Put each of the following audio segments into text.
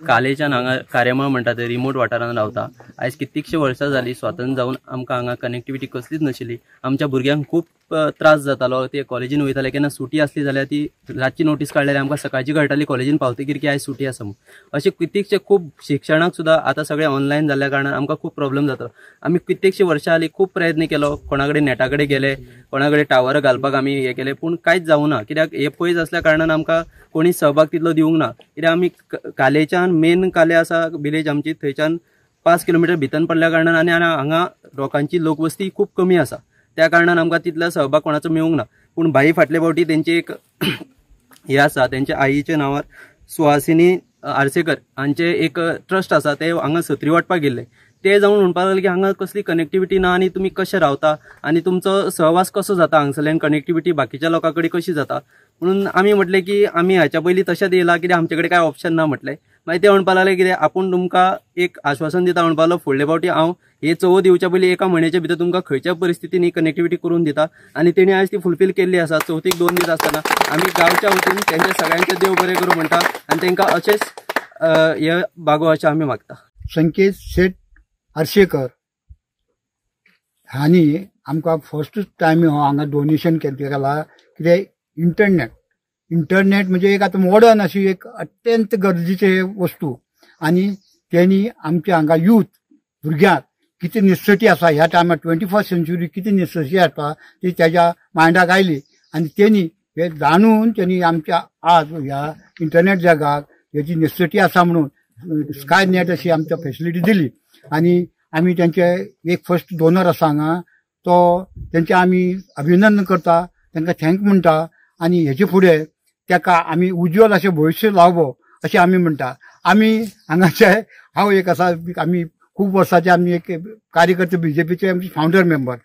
कालेच्यान हांगा कार्यामळ म्हणटा ते रिमोट वाठारांत रावता। आयज कित्येकशे वर्सां जाली स्वातंत्र्य जावन आमकां हांगा कनेक्टिविटी कसलीच नाशिल्ली। आमच्या भुरग्यांक खूब त्रास जातालो। ते कॉलेजीन वयताले केन्ना सुटी आसली जाल्यार ती रातची नोटीस काडल्यार आमकां सकाळची कळटाली कॉलेजीन पावतकीर की आयज सुटी आसा म्हणून। अशे कित्येकशे खूब शिक्षणाक सुद्दां आतां सगळें ऑनलायन जाल्ल्या कारणान आमकां खूब प्रॉब्लेम जाता। आमी कित्येकशे वर्सां जालीं खूब प्रयत्न केलो, कोणाकडेन नेटा कडेन गेले, कोणाकडेन टावर घालपाक आमी हे केले, पूण कांयच जावना। कित्याक हे पयस आसल्या कारणान आमकां कोणी सहभाग तितलो दिवंक ना। कित्याक आमी कालेच्यान मेन काले आसा विलेज आमची, थंयच्यान 5 किलोमिटर भितर पडल्या कारणान आनी हांगा लोकांची लोकवस्ती खूब कमी आसा, त्या कारणान आमकां तितलो सहभाग कोणाचो मेळूंक ना। पूण भाई फाटले फावटी तेंची एक हे आसा, तेंच्या आईच्या नांवार सुहासिनी आरसेकर हांचे एक ट्रस्ट आसा, ते हांगा सत्री वाटपाक गेल्ले। ते जावन म्हणपाक लागले की हांगा कसली कनेक्टिविटी ना आनी तुमी कशे रावता आनी तुमचो सहवास कसो जाता हांगसरल्यान कनेक्टिविटी बाकीच्या लोकां कडेन कशी जाता। म्हणून आमी म्हटलें की आमी हाच्या पयलीं तशेंच येयला, कित्याक आमचे कडेन कांय ऑप्शन ना म्हटलें। मागीर ते म्हणपाक लागले कितें आपूण तुमकां एक आश्वासन दिता म्हणपाक लागलो, फुडले फावटी हांव हे चवथ येवच्या पयलीं 1 म्हयन्याच्या भितर तुमकां खंयच्या परिस्थितीन ही कनेक्टिविटी करून दिता। आनी तेणी आयज ती फुलफील केल्ली आसा। चवथीक 2 दीस आसतना आमी गांवच्या वतीन तेंचे सगळ्यांचे देव बरें करूं म्हणटा आनी तेंकां अशेंच हे बागो अशें आमी मागता। संकेत शेट आरसेकर हांणी आमकां फर्स्ट टायम हांगा डोनेशन केला कित्याक इंटरनेट म्हणजे एक आतां मॉडर्न अशी एक अत्यंत गरजेची वस्तू। आनी त्यांनी आमच्या हांगा यूथ भुरग्यांक कितें नेसेसिटी आसा ह्या टायमार 21st सेंच्युरी कितें नेसेसिटी आसता ती त्याच्या मायंडाक आयली आनी त्यांनी हे जाणून त्यांनी आमच्या आज ह्या इंटरनेट जगाक हेची नेसेसिटी आसा म्हणून स्काय नेट अशी आमच्या फॅसिलिटी दिली। आनी आमी त्यांचे एक फर्स्ट डोनर आसा हांगा, तो त्यांचे आमी अभिनंदन करता, तांकां थँक म्हणटा आनी हेचे फुडें ताका आमी उज्वल अशें भविश्य लावो अशें आमी म्हणटा। आमी हांगाचे हांव एक आसा, आमी खूब वर्सांचे आमी एक कार्यकर्ते बीजेपीचे आमचे फावंडर मेंबर।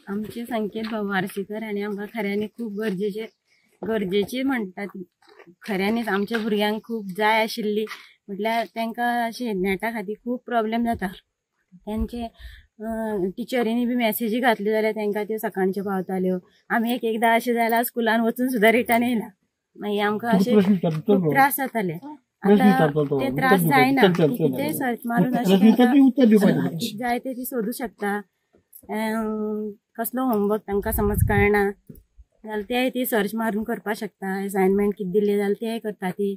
आमचे संकेत भाऊ आरसेकर आनी आमकां खऱ्यांनी खूब गरजेची म्हणटात। खऱ्यांनीच आमच्या भुरग्यांक खूब जाय आशिल्ली, म्हटल्यार तांकां अशें नेटा खातीर खूब प्रॉब्लेम जाता। तेंचे टिचरींनी बी मॅसेजी घातल्यो जाल्यार तांकां त्यो सकाळच्यो पावताल्यो। आमी एकदां अशें जाल्यार स्कुलान वचून सुद्दां रिटर्न येयला, मागीर आमकां अशें खूब त्रास जाताले। आतां ते त्रास जायना, कितेंय सर्च मारून अशें जाय ते ती सोदूं शकता। कसलो होमवर्क तांकां समज कळना जाल्यार ते ती सर्च मारून करपाक शकता। असायनमेंट कितें दिल्ले जाल्यार ते करता ती।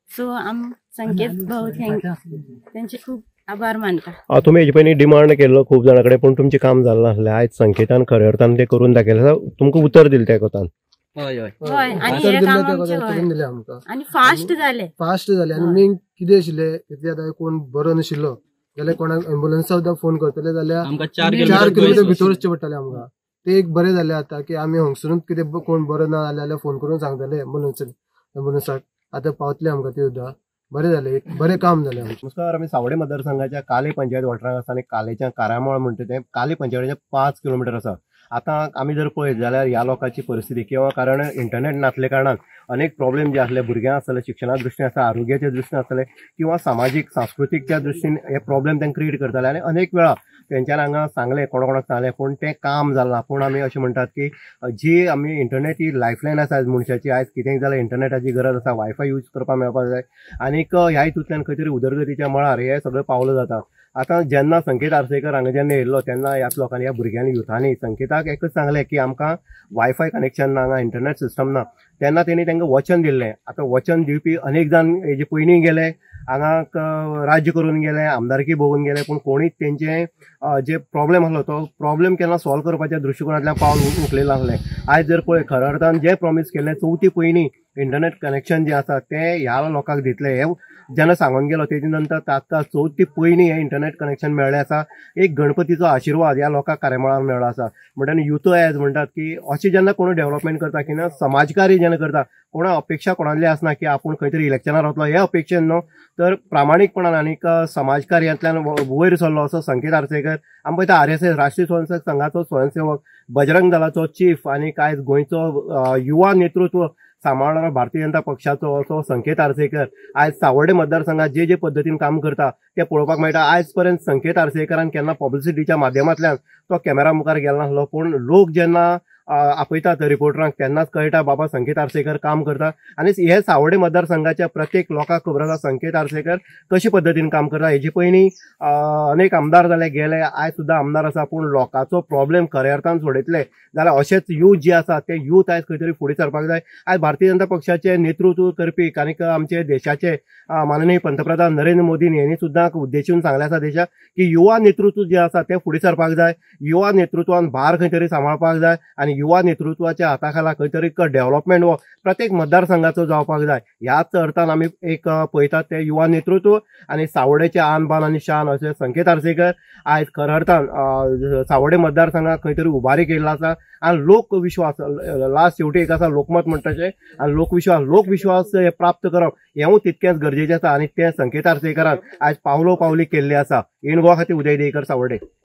सो आम संकेत भाऊ तेंचे खूब आभार मानता। तुम्ही हेजे पयलीं डिमांड केल्लो खूब जाणां कडेन, पूण तुमचें काम जालें नासलें। आयज संकेतान खऱ्या अर्थान तें करून दाखयलें, तुमकां उतर दिलें त्या कोतान। हय आनी हे काम आनी फास्ट जाले आनी मेन कितें आशिल्लें आतां कोण बरो नाशिल्लो जाल्यार कोणाक एम्ब्युलन्सा सुद्दां फोन करतले जाल्यार आमकां 4 किलोमीटर भितर वचचें पडटालें आमकां। ते एक बरें जालें आतां की आमी हांगसरूच कितें कोण बरो ना जाल्यार फोन करून सांगतले एम्ब्युलन्साक, आतां पावतले आमकां ते सुद्दां। बरें जालें, एक बरें काम जालें आमचें। नमस्कार, आमी सावडे मतदारसंघाच्या काले पंचायत वाठारांत आसा आनी कालेच्या कार्यामळ म्हणटा तें काले पंचायतीचे 5 किलोमीटर आसा। आतां आमी जर पळयत जाल्यार ह्या लोकांची परिस्थिती किंवा कारण इंटरनेट नासले कारणान अनेक प्रॉब्लेम जे आसले भुरग्यांक आसतले, शिक्षणा दृश्टीन आसा, आरोग्याच्या दृश्टीन आसतले किंवा सामाजीक सांस्कृतीकच्या दृश्टीन हे प्रॉब्लेम तांकां क्रिएट करताले। आनी अनेक वेळा तेंच्यान हांगा सांगलें, कोणाक सांगलें, पूण तें काम जालें ना। पूण आमी अशें म्हणटात की जी आमी इंटरनेट ही लायफलायन आसा आयज मनशाची। आयज कितेंय जाल्यार इंटरनेटाची गरज आसा, वायफाय यूज करपाक मेळपाक जाय आनीक ह्या हितूंतल्यान खंय तरी उदरगतीच्या मळार हे सगळें पावलं जाता। आतां जेन्ना संकेत आरसेकर हांगा जेन्ना येयल्लो तेन्ना ह्याच लोकांनी, ह्या भुरग्यांनी, युथांनी संकेताक एकच सांगलें की आमकां वायफाय कनेक्शन ना, हांगा इंटरनेट सिस्टम ना। तेन्ना तेणी तांकां वचन दिल्लें। आतां वचन दिवपी अनेक जाण हेजे पयलीं गेले, हांगा राज्य करून गेले, आमदारकी भोगून गेले, पूण कोणीच तेंचे जे प्रॉब्लेम आसलो तो प्रॉब्लेम केन्ना सॉल्व करपाच्या दृश्टिकोनांतल्यान पावल उखलेलें नासलें। आयज जर पळय खऱ्या अर्थान जे प्रॉमीस केल्लें चवथी पयलीं इंटरनेट कनेक्शन जे आसा ते ह्या लोकांक दितले, हे जेन्ना सांगून गेलो तेजे नंतर तात्काळ चवथी पयलीं हे इंटरनेट कनेक्शन मेळ्ळें आसा। एक गणपतीचो आशिर्वाद ह्या लोकांक कार्यामळार मेळ्ळो आसा। म्हणटनी युथ आयज म्हणटात की अशें जेन्ना कोण डेव्हलपमेंट करता किंवा समाजकार्य जेन्ना करता, कोणा अपेक्षा कोणाली आसना की आपूण खंय तरी इलेक्शनार वतलो, हे अपेक्षेन न्हू, तर प्रामाणीकपणान आनीक समाजकार्यांतल्यान वयर सरलो असो संकेत आरसेकर आमी पळयता RSS राष्ट्रीय स्वयंसेवक संघाचो स्वयंसेवक, बजरंग दलाचो चीफ आनीक आयज गोंयचो युवा नेतृत्व सांबाळणारा भारतीय जनता पक्षाचो असो संकेत आरसेकर आयज सावर्डे मतदारसंघात जे पद्दतीन काम करता ते पळोवपाक मेळटा। आयज पर्यंत संकेत आरसेकरान केन्ना पब्लिसिटीच्या माध्यमांतल्यान तो कॅमेरा मुखार गेलो नासलो, पूण लोक जेन्ना आपयतात रिपोर्टरांक तेन्नाच कळटा बाबा संकेत आर्सेकर काम करता. आनी हे सावडे मतदारसंघाच्या प्रत्येक लोकांक खबर आसा संकेत आर्सेकर कशे पद्दतीन काम करता. हेजे पयलीं अनेक आमदार जाले गेले, आयज सुद्दां आमदार आसा, पूण लोकांचो प्रॉब्लेम खऱ्या अर्थान सोडयतले जाल्यार अशेंच यूथ जे आसा ते यूथ आयज खंय तरी फुडें सरपाक जाय. आयज भारतीय जनता पक्षाचे नेतृत्व करपी आनीक आमचे देशाचे माननीय पंतप्रधान नरेंद्र मोदीन हेंनी सुद्दां उद्देशून सांगले आसा देशाक की युवा नेतृत्व जे आसा ते फुडें सरपाक जाय. युवा नेतृत्वान भार खंय तरी सांबाळपाक जाय आनी युवा नेतृत्वाच्या हाताखाला खंय तरी डेव्हलपमेंट हो प्रत्येक मतदारसंघाचो जावपाक जाय. ह्याच अर्थान आमी एक पळयतात ते युवा नेतृत्व आनी सावड्डेचे आन बान आनी शान अशे संकेत आर्सेकर आयज खऱ्या अर्थान सावड्डे मतदारसंघाक खंय तरी उबारी केल्लो आसा. आनी लोकविश्वास लास्ट शेवटी एक आसा लोकमत म्हणटाचे आनी लोकविश्वास प्राप्त करप हेंवूय तितकेंच गरजेचें आसा आनी तें संकेत आर्सेकरान आयज पावलो पावली केल्ली आसा. इन गोवा खातीर उदय देयकर, सावड्डे.